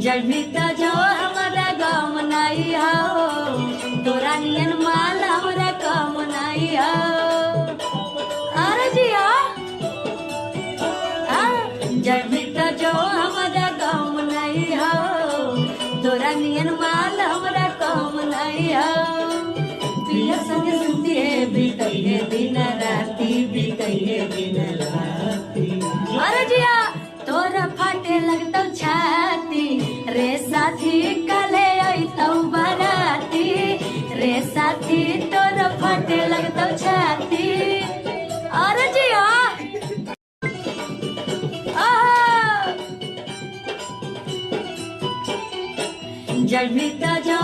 जल भीतर जो हमारा गम नहीं हो, तोरा नियन माल हमारा कम नहीं हो। अरे जिया जल भीतर जो हमारा गम नहीं हो, तोरा नियन माल हमारा कम नहीं हो। पिया संग सुती है बीतइए दिन राती, बीतइए दिन राती। अरे जिया तोरा फाटे लगतौ छाती, रे साथी कले अइतौ बाराती, रे साथी तोरा फाटे लगतौ छाती। अरे जिया जल भीतर जो